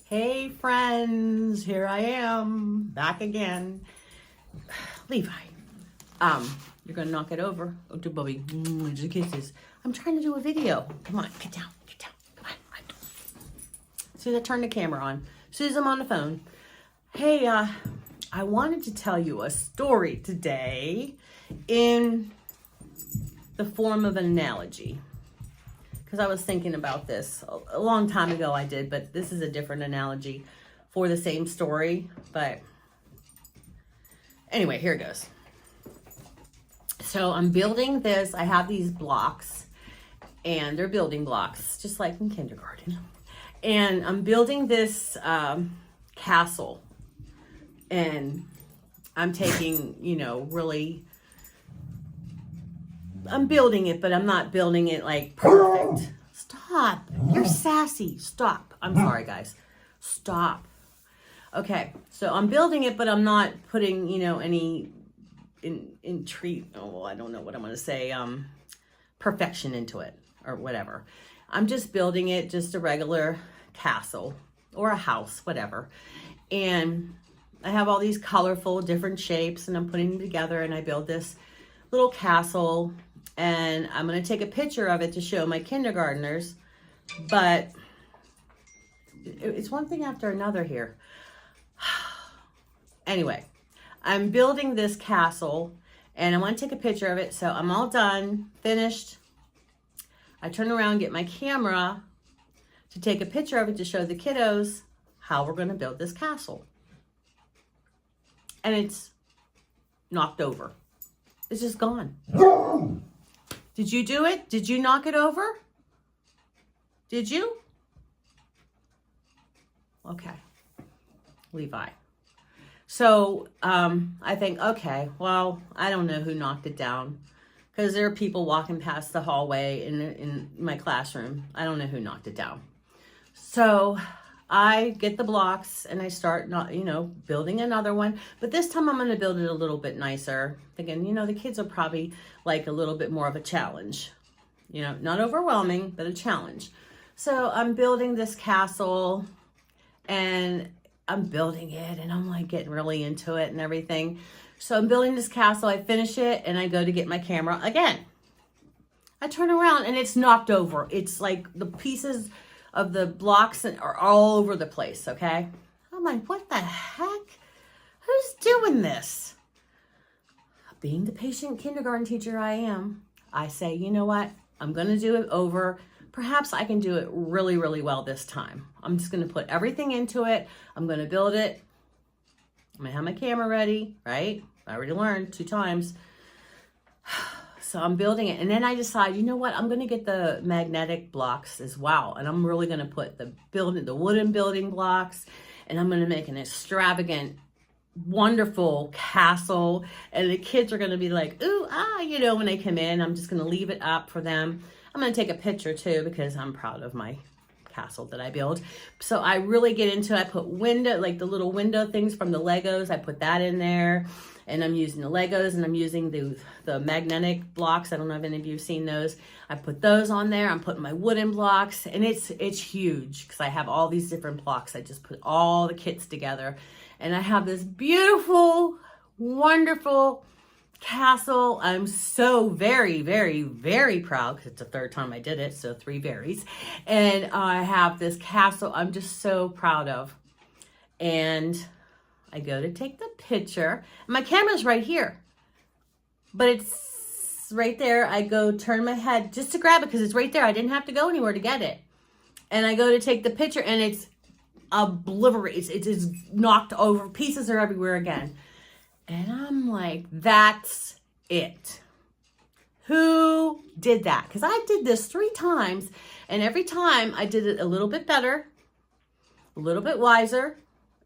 Hey friends, here I am, back again. Levi, you're gonna knock it over. Oh, do Bubby, just kisses. I'm trying to do a video. Come on, get down, come on. As soon as I turn the camera on, as soon as I'm on the phone. Hey, I wanted to tell you a story today in the form of an analogy. Because I was thinking about this a long time ago I did, but this is a different analogy for the same story. But anyway, here it goes. So I'm building this. I have these blocks, and they're building blocks, just like in kindergarten. And I'm building this castle. And I'm taking, I'm building it, but I'm not building it like perfect. Stop. You're sassy. Stop. I'm sorry, guys. Stop. Okay. So I'm building it, but I'm not putting, any I don't know what I'm going to say, perfection into it or whatever. I'm just building it, just a regular castle or a house, whatever. And I have all these colorful different shapes, and I'm putting them together, and I build this little castle. And I'm going to take a picture of it to show my kindergartners, but it's one thing after another here. Anyway, I'm building this castle, and I want to take a picture of it. So I'm all done, finished. I turn around, get my camera to take a picture of it to show the kiddos how we're going to build this castle. And it's knocked over. It's just gone. Did you do it? Did you knock it over? Did you? Okay. Levi. So I think, okay, well, I don't know who knocked it down, because there are people walking past the hallway in my classroom. I don't know who knocked it down. So I get the blocks and I start building another one, but this time I'm going to build it a little bit nicer, thinking, the kids are probably like a little bit more of a challenge, not overwhelming, but a challenge. So I'm building this castle, and I'm building it, and I'm like getting really into it and everything. So I'm building this castle, I finish it, and I go to get my camera again. I turn around and it's knocked over. It's like the pieces of the blocks are all over the place, okay? I'm like, what the heck? Who's doing this? Being the patient kindergarten teacher I am, I say, you know what? I'm going to do it over. Perhaps I can do it really, really well this time. I'm just going to put everything into it. I'm going to build it. I'm going to have my camera ready, right? I already learned 2 times. So I'm building it, and then I decide, you know what? I'm going to get the magnetic blocks as well, and I'm really going to put the wooden building blocks, and I'm going to make an extravagant, wonderful castle, and the kids are going to be like, ooh, when they come in. I'm just going to leave it up for them. I'm going to take a picture too, because I'm proud of my castle that I build. So I really get into it. I put like the little window things from the Legos. I put that in there. And I'm using the Legos, and I'm using the magnetic blocks. I don't know if any of you have seen those. I put those on there. I'm putting my wooden blocks, and it's huge because I have all these different blocks. I just put all the kits together, and I have this beautiful, wonderful castle. I'm so very, very, very proud, because it's the 3rd time I did it, so 3 varies. And I have this castle I'm just so proud of. And I go to take the picture. My camera's right here, but it's right there. I go turn my head just to grab it because it's right there. I didn't have to go anywhere to get it. And I go to take the picture, and it's obliterated. It is knocked over. Pieces are everywhere again. And I'm like, that's it. Who did that? Because I did this 3 times, and every time I did it a little bit better, a little bit wiser.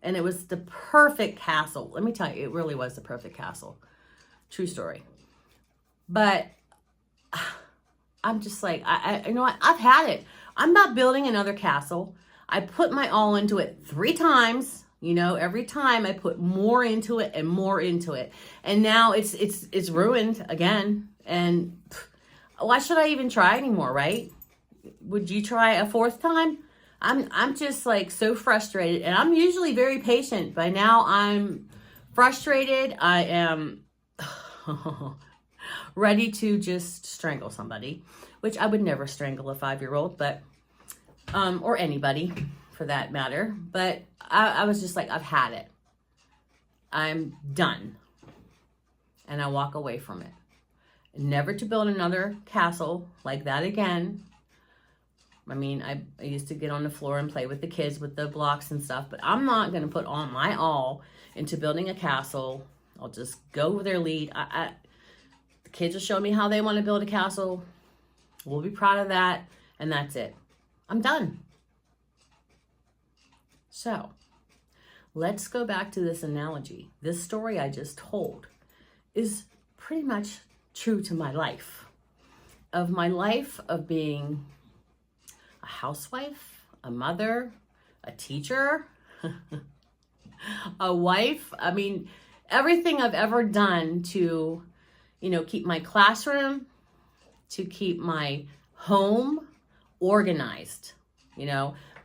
And it was the perfect castle. Let me tell you, it really was the perfect castle. True story. But I'm just like, you know what? I've had it. I'm not building another castle. I put my all into it 3 times. Every time I put more into it and more into it. And now it's ruined again. And why should I even try anymore, right? Would you try a 4th time? I'm just like so frustrated, and I'm usually very patient. By now I'm frustrated. I am ready to just strangle somebody, which I would never strangle a 5-year-old, but or anybody for that matter. But I was just like, I've had it. I'm done. And I walk away from it. Never to build another castle like that again. I mean, I used to get on the floor and play with the kids with the blocks and stuff, but I'm not going to put all my all into building a castle. I'll just go with their lead. The kids will show me how they want to build a castle. We'll be proud of that, and that's it. I'm done. So, let's go back to this analogy. This story I just told is pretty much true to my life. Of my life of being a housewife, a mother, a teacher, a wife. I mean, everything I've ever done to, keep my classroom, to keep my home organized.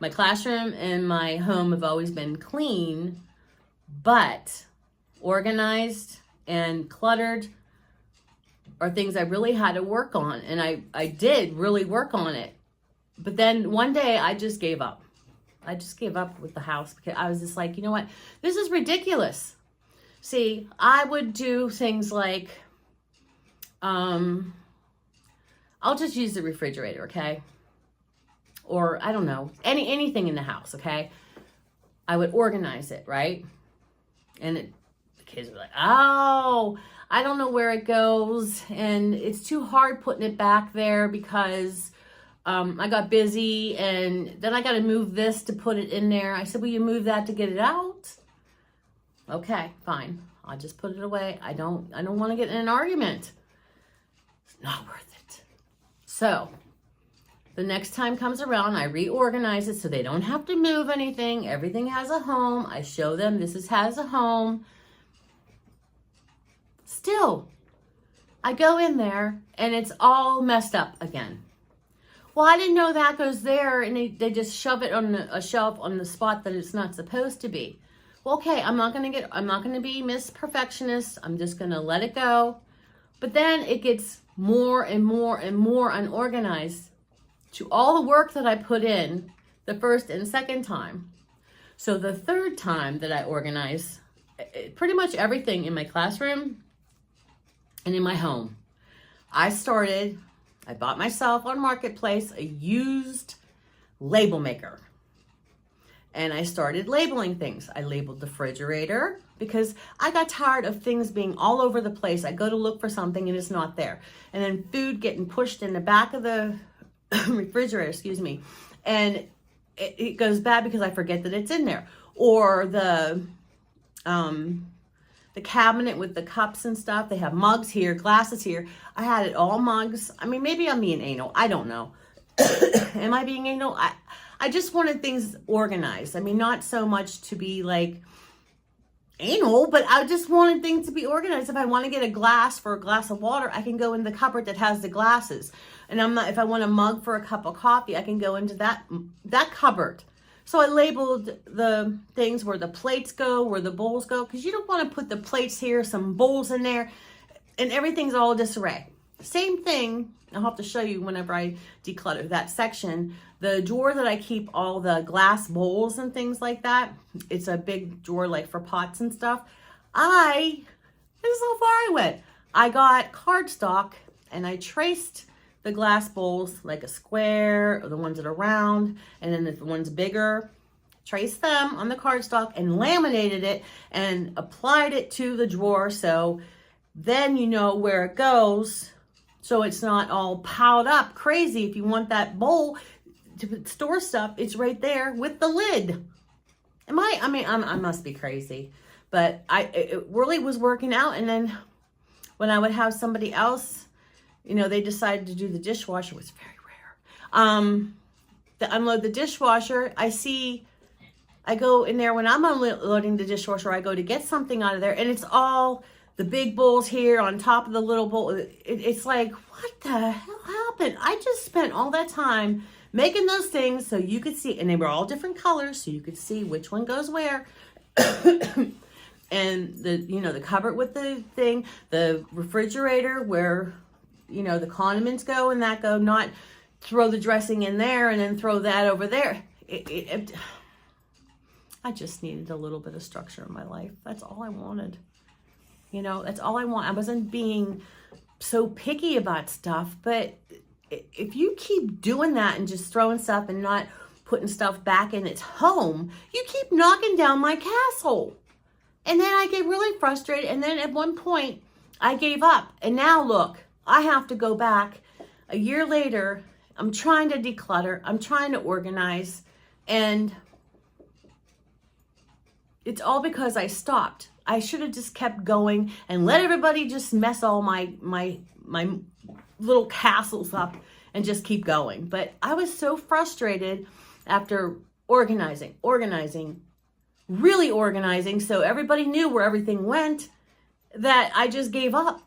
My classroom and my home have always been clean, but organized and cluttered are things I really had to work on. And I did really work on it. But then one day I just gave up. I just gave up with the house because I was just like, you know what? This is ridiculous. See, I would do things like, I'll just use the refrigerator, okay? Or I don't know, anything in the house, okay? I would organize it, right? And the kids were like, oh, I don't know where it goes. And it's too hard putting it back there because I got busy, and then I got to move this to put it in there. I said, will you move that to get it out? Okay, fine. I'll just put it away. I don't want to get in an argument. It's not worth it. So the next time comes around, I reorganize it so they don't have to move anything. Everything has a home. I show them has a home. Still, I go in there and it's all messed up again. Well, I didn't know that goes there, and they just shove it on a shelf on the spot that it's not supposed to be. Well, okay, I'm not gonna be Miss Perfectionist. I'm just gonna let it go. But then it gets more and more and more unorganized to all the work that I put in the first and second time. So the third time that I organize pretty much everything in my classroom and in my home, I bought myself on Marketplace a used label maker. And I started labeling things. I labeled the refrigerator because I got tired of things being all over the place. I go to look for something and it's not there. And then food getting pushed in the back of the refrigerator, and it goes bad because I forget that it's in there. Or the cabinet with the cups and stuff. They have mugs here, glasses here. I had it all mugs. I mean, maybe I'm being anal. I don't know. Am I being anal? I just wanted things organized. I mean, not so much to be like anal, but I just wanted things to be organized. If I want to get a glass for a glass of water, I can go in the cupboard that has the glasses. And if I want a mug for a cup of coffee, I can go into that cupboard. So I labeled the things where the plates go, where the bowls go, because you don't want to put the plates here, some bowls in there, and everything's all disarray. Same thing, I'll have to show you whenever I declutter that section. The drawer that I keep all the glass bowls and things like that, it's a big drawer like for pots and stuff. This is how far I went. I got cardstock and I traced the glass bowls like a square, or the ones that are round, and then the ones bigger, traced them on the cardstock and laminated it and applied it to the drawer. So then you know where it goes. So it's not all piled up crazy. If you want that bowl to store stuff, it's right there with the lid. I must be crazy, but it really was working out. And then when I would have somebody else, they decided to do the dishwasher. It was very rare. To unload the dishwasher, I go in there when I'm unloading the dishwasher, I go to get something out of there, and it's all the big bowls here on top of the little bowl. It's like, what the hell happened? I just spent all that time making those things so you could see, and they were all different colors, so you could see which one goes where. And the cupboard with the thing, the refrigerator where, the condiments go and that go, not throw the dressing in there and then throw that over there. I just needed a little bit of structure in my life. That's all I wanted. That's all I want. I wasn't being so picky about stuff, but if you keep doing that and just throwing stuff and not putting stuff back in its home, you keep knocking down my castle. And then I get really frustrated. And then at one point I gave up. And now look, I have to go back a year later. I'm trying to declutter. I'm trying to organize. And it's all because I stopped. I should have just kept going and let everybody just mess all my little castles up and just keep going. But I was so frustrated after organizing, really organizing, so everybody knew where everything went, that I just gave up.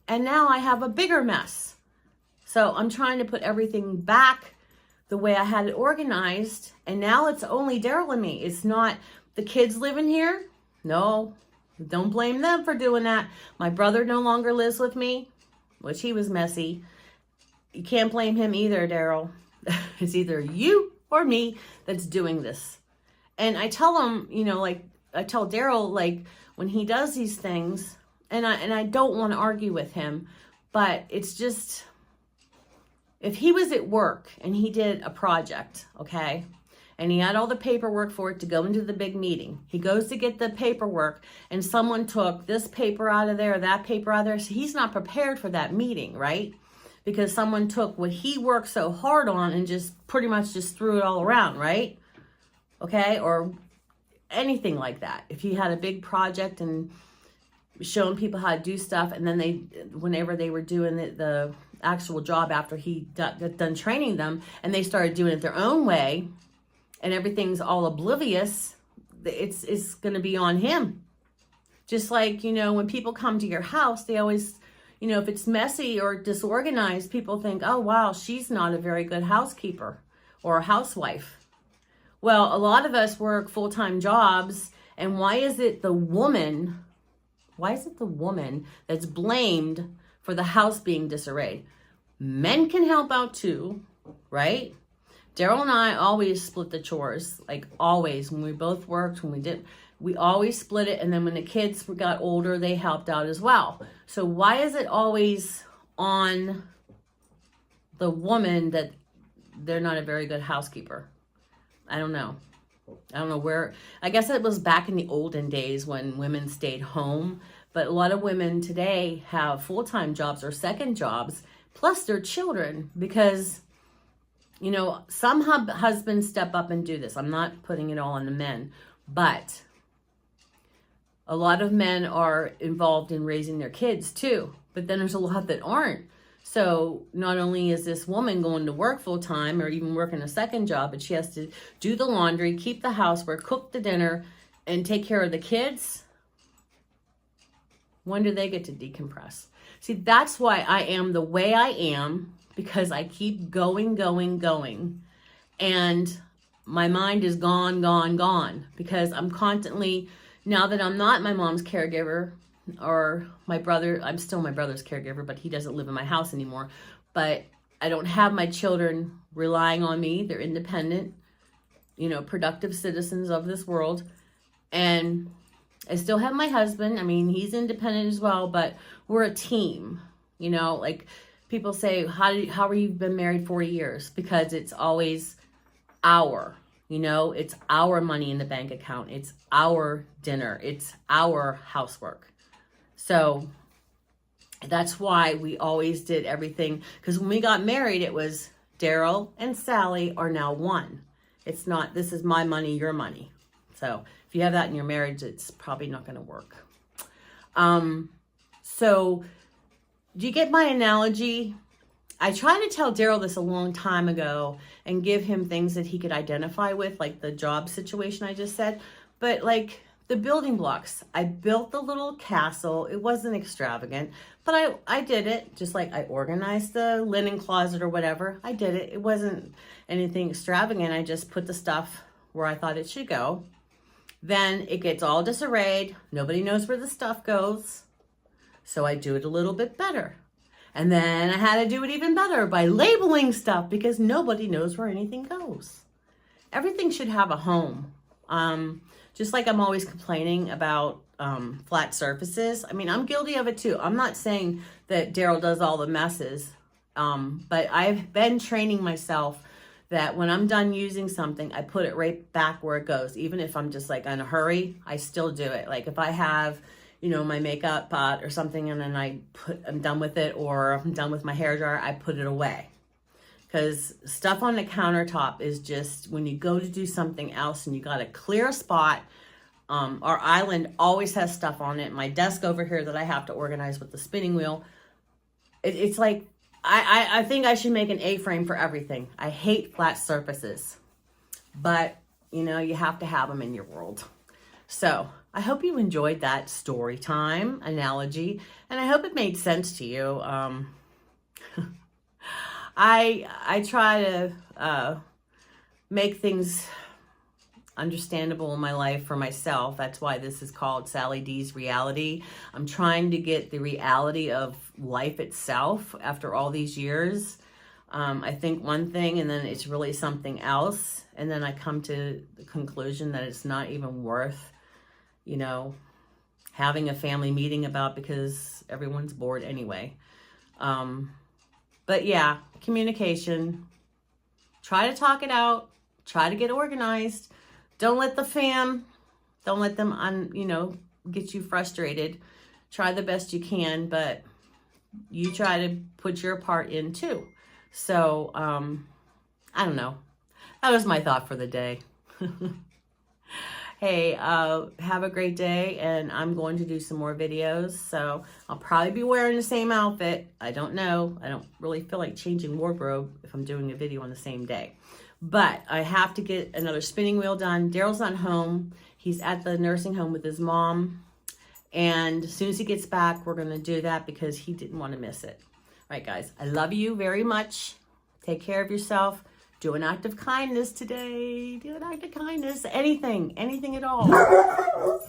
And now I have a bigger mess. So I'm trying to put everything back the way I had it organized. And now it's only Daryl and me. It's not the kids living here. No, don't blame them for doing that. My brother no longer lives with me, which he was messy. You can't blame him either, Daryl. It's either you or me that's doing this. And I tell him, I tell Daryl, when he does these things, and I don't want to argue with him, but it's just, if he was at work and he did a project, okay, and he had all the paperwork for it to go into the big meeting, he goes to get the paperwork and someone took this paper out of there, that paper out of there, so he's not prepared for that meeting, right? Because someone took what he worked so hard on and just pretty much just threw it all around, right? Okay, or anything like that. If he had a big project and showing people how to do stuff, and then whenever they were doing the actual job after he got done training them, and they started doing it their own way, and everything's all oblivious, it's going to be on him. Just like, when people come to your house, they always, if it's messy or disorganized, people think, oh, wow, she's not a very good housekeeper or a housewife. Well, a lot of us work full-time jobs, and why is it the woman that's blamed for the house being disarrayed? Men can help out too, right? Daryl and I always split the chores, always. When we both worked, we always split it, and then when the kids got older, they helped out as well. So why is it always on the woman that they're not a very good housekeeper? I don't know where. I guess it was back in the olden days when women stayed home, but a lot of women today have full-time jobs or second jobs, plus their children, because, some husbands step up and do this. I'm not putting it all on the men, but a lot of men are involved in raising their kids too, but then there's a lot that aren't. So not only is this woman going to work full time or even working a second job, but she has to do the laundry, keep the housework, cook the dinner, and take care of the kids. When do they get to decompress? See, that's why I am the way I am, because I keep going. And my mind is gone, because I'm constantly, now that I'm not my mom's caregiver, or my brother, I'm still my brother's caregiver, but he doesn't live in my house anymore. But I don't have my children relying on me. They're independent, productive citizens of this world. And I still have my husband. I mean, he's independent as well, but we're a team. People say, how are you been married 40 years? Because it's always it's our money in the bank account. It's our dinner. It's our housework. So that's why we always did everything. Because when we got married, it was Daryl and Sally are now one. It's not, this is my money, your money. So if you have that in your marriage, it's probably not going to work. So do you get my analogy? I tried to tell Daryl this a long time ago and give him things that he could identify with, like the job situation I just said. But the building blocks. I built the little castle. It wasn't extravagant, but I did it. Just like I organized the linen closet or whatever. I did it. It wasn't anything extravagant. I just put the stuff where I thought it should go. Then it gets all disarrayed. Nobody knows where the stuff goes. So I do it a little bit better. And then I had to do it even better by labeling stuff because nobody knows where anything goes. Everything should have a home. Just like I'm always complaining about flat surfaces. I mean, I'm guilty of it too. I'm not saying that Daryl does all the messes, but I've been training myself that when I'm done using something, I put it right back where it goes. Even if I'm just like in a hurry, I still do it. Like if I have, you know, my makeup pot or something and then I'm done with it, or I'm done with my hairdryer, I put it away. Because stuff on the countertop is just, when you go to do something else and you got to clear a spot, our island always has stuff on it. My desk over here that I have to organize with the spinning wheel, it's like, I think I should make an A-frame for everything. I hate flat surfaces, but you know, you have to have them in your world. So I hope you enjoyed that story time analogy, and I hope it made sense to you. I try to make things understandable in my life for myself. That's why this is called Sally D's Reality. I'm trying to get the reality of life itself after all these years. I think one thing and then it's really something else. And then I come to the conclusion that it's not even worth, you know, having a family meeting about, because everyone's bored anyway. But yeah, communication. Try to talk it out. Try to get organized. Don't let them, you know, get you frustrated. Try the best you can, but you try to put your part in too. So, I don't know. That was my thought for the day. Hey, have a great day, and I'm going to do some more videos. So I'll probably be wearing the same outfit. I don't know. I don't really feel like changing wardrobe if I'm doing a video on the same day. But I have to get another spinning wheel done. Daryl's not home. He's at the nursing home with his mom. And as soon as he gets back, we're going to do that because he didn't want to miss it. All right, guys. I love you very much. Take care of yourself. Do an act of kindness today. Do an act of kindness. Anything at all.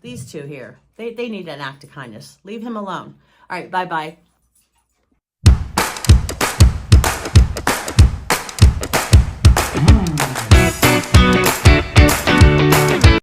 These two here, they need an act of kindness. Leave him alone. All right, bye-bye.